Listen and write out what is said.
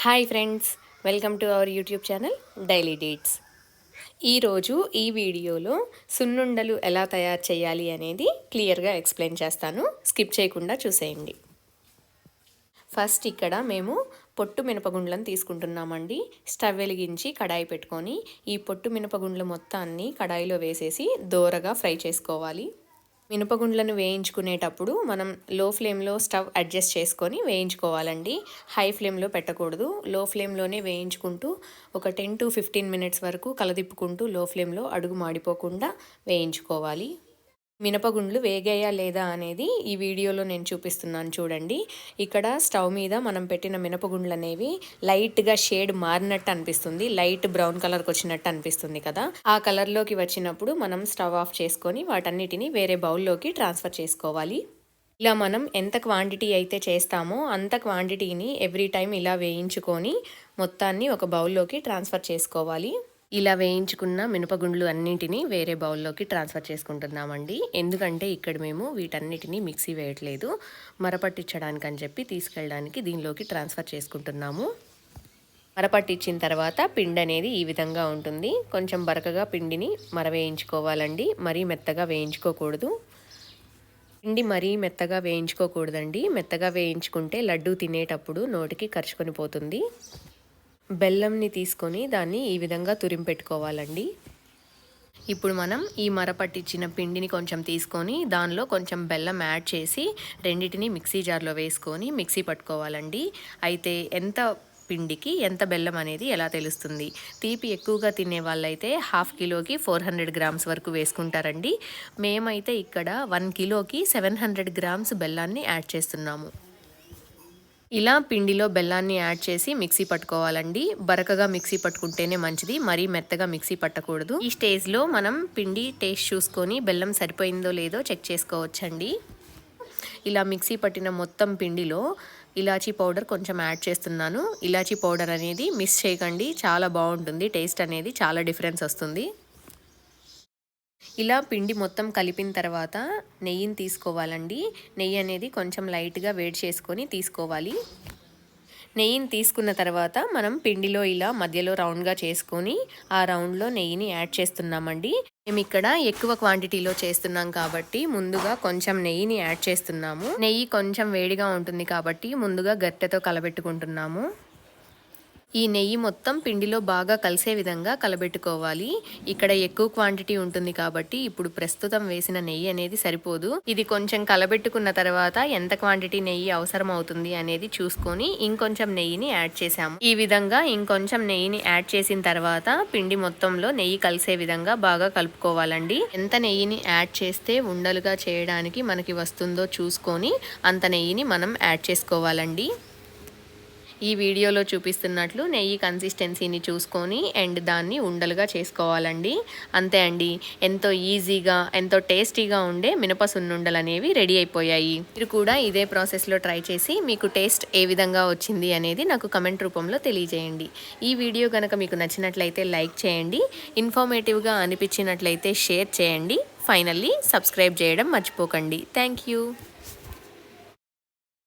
Hi friends, welcome to our YouTube channel daily dates. ఈరోజు ఈ వీడియోలో సున్నుండలు ఎలా తయారు చేయాలి అనేది క్లియర్గా ఎక్స్ప్లెయిన్ చేస్తాను. స్కిప్ చేయకుండా చూసేయండి. ఫస్ట్ ఇక్కడ మేము పొట్టు మినపగుండ్లను తీసుకుంటున్నామండి. స్టవ్ వెలిగించి కడాయి పెట్టుకొని ఈ పొట్టు మినపగుండ్ల మొత్తాన్ని కడాయిలో వేసేసి దోరగా ఫ్రై చేసుకోవాలి. మినపగుండ్లను వేయించుకునేటప్పుడు మనం లో ఫ్లేమ్లో స్టవ్ అడ్జస్ట్ చేసుకొని వేయించుకోవాలండి. హై ఫ్లేమ్లో పెట్టకూడదు. లో ఫ్లేమ్లోనే వేయించుకుంటూ ఒక 10 to 15 మినిట్స్ వరకు కలదిప్పుకుంటూ లో ఫ్లేమ్లో అడుగు మాడిపోకుండా వేయించుకోవాలి. మినపగుండ్లు వేగాయా లేదా అనేది ఈ వీడియోలో నేను చూపిస్తున్నాను చూడండి. ఇక్కడ స్టవ్ మీద మనం పెట్టిన మినపగుండ్లు అనేవి లైట్గా షేడ్ మారినట్టు అనిపిస్తుంది. లైట్ బ్రౌన్ కలర్కి వచ్చినట్టు అనిపిస్తుంది కదా. ఆ కలర్లోకి వచ్చినప్పుడు మనం స్టవ్ ఆఫ్ చేసుకొని వాటన్నిటిని వేరే బౌల్లోకి ట్రాన్స్ఫర్ చేసుకోవాలి. ఇలా మనం ఎంత క్వాంటిటీ అయితే చేస్తామో అంత క్వాంటిటీని ఎవ్రీ టైం ఇలా వేయించుకొని మొత్తాన్ని ఒక బౌల్లోకి ట్రాన్స్ఫర్ చేసుకోవాలి. ఇలా వేయించుకున్న మినపగుండ్లు అన్నింటినీ వేరే బౌల్లోకి ట్రాన్స్ఫర్ చేసుకుంటున్నామండి. ఎందుకంటే ఇక్కడ మేము వీటన్నిటిని మిక్సీ వేయట్లేదు, మరపట్టించడానికి అని చెప్పి తీసుకెళ్ళడానికి దీనిలోకి ట్రాన్స్ఫర్ చేసుకుంటున్నాము. మరపట్టించిన తర్వాత పిండి అనేది ఈ విధంగా ఉంటుంది. కొంచెం బరకగా పిండిని మరవేయించుకోవాలండి. మరీ మెత్తగా వేయించుకోకూడదు. పిండి మరీ మెత్తగా వేయించుకోకూడదండి. మెత్తగా వేయించుకుంటే లడ్డూ తినేటప్పుడు నోటికి కరుచుకొని పోతుంది. బెల్లంని తీసుకొని దాన్ని ఈ విధంగా తురిమిపెట్టుకోవాలండి. ఇప్పుడు మనం ఈ మరపట్టించిన పిండిని కొంచెం తీసుకొని దానిలో కొంచెం బెల్లం యాడ్ చేసి రెండింటిని మిక్సీ జార్లో వేసుకొని మిక్సీ పట్టుకోవాలండి. అయితే ఎంత పిండికి ఎంత బెల్లం అనేది ఎలా తెలుస్తుంది? తీపి ఎక్కువగా తినే వాళ్ళైతే 1/2 కిలోకి 400 గ్రామ్స్ వరకు వేసుకుంటారండి. మేమైతే ఇక్కడ 1 కిలోకి 700 గ్రామ్స్ బెల్లాన్ని యాడ్ చేస్తున్నాము. ఇలా పిండిలో బెల్లాన్ని యాడ్ చేసి మిక్సీ పట్టుకోవాలండి. బరకగా మిక్సీ పట్టుకుంటేనే మంచిది, మరీ మెత్తగా మిక్సీ పట్టకూడదు. ఈ స్టేజ్లో మనం పిండి టేస్ట్ చూసుకొని బెల్లం సరిపోయిందో లేదో చెక్ చేసుకోవచ్చండి. ఇలా మిక్సీ పట్టిన మొత్తం పిండిలో ఇలాచీ పౌడర్ కొంచెం యాడ్ చేస్తున్నాను. ఇలాచీ పౌడర్ అనేది మిస్ చేయకండి, చాలా బాగుంటుంది. టేస్ట్ అనేది చాలా డిఫరెన్స్ వస్తుంది. ఇలా పిండి మొత్తం కలిపిన తర్వాత నెయ్యిని తీసుకోవాలండి. నెయ్యి అనేది కొంచెం లైట్గా వేడి చేసుకొని తీసుకోవాలి. నెయ్యిని తీసుకున్న తర్వాత మనం పిండిలో ఇలా మధ్యలో రౌండ్గా చేసుకొని ఆ రౌండ్లో నెయ్యిని యాడ్ చేస్తున్నామండి. మేము ఇక్కడ ఎక్కువ క్వాంటిటీలో చేస్తున్నాం కాబట్టి ముందుగా కొంచెం నెయ్యిని యాడ్ చేస్తున్నాము. నెయ్యి కొంచెం వేడిగా ఉంటుంది కాబట్టి ముందుగా గరిటెతో కలబెట్టుకుంటున్నాము. ఈ నెయ్యి మొత్తం పిండిలో బాగా కలిసే విధంగా కలబెట్టుకోవాలి. ఇక్కడ ఎక్కువ క్వాంటిటీ ఉంటుంది కాబట్టి ఇప్పుడు ప్రస్తుతం వేసిన నెయ్యి అనేది సరిపోదు. ఇది కొంచెం కలబెట్టుకున్న తర్వాత ఎంత క్వాంటిటీ నెయ్యి అవసరం అవుతుంది అనేది చూసుకొని ఇంకొంచెం నెయ్యిని యాడ్ చేసాము. ఈ విధంగా ఇంకొంచెం నెయ్యిని యాడ్ చేసిన తర్వాత పిండి మొత్తంలో నెయ్యి కలిసే విధంగా బాగా కలుపుకోవాలండి. ఎంత నెయ్యిని యాడ్ చేస్తే ఉండలుగా చేయడానికి మనకి వస్తుందో చూసుకొని అంత నెయ్యిని మనం యాడ్ చేసుకోవాలండి. ఈ వీడియోలో చూపిస్తున్నట్లు నెయ్యి కన్సిస్టెన్సీని చూసుకొని అండ్ దాన్ని ఉండలుగా చేసుకోవాలండి. అంతే అండి, ఎంతో ఈజీగా ఎంతో టేస్టీగా ఉండే మినప సున్నుండలు అనేవి రెడీ అయిపోయాయి. మీరు కూడా ఇదే ప్రాసెస్లో ట్రై చేసి మీకు టేస్ట్ ఏ విధంగా వచ్చింది అనేది నాకు కమెంట్ రూపంలో తెలియజేయండి. ఈ వీడియో కనుక మీకు నచ్చినట్లయితే లైక్ చేయండి, ఇన్ఫర్మేటివ్గా అనిపించినట్లయితే షేర్ చేయండి. ఫైనల్లీ సబ్స్క్రైబ్ చేయడం మర్చిపోకండి. Thank you.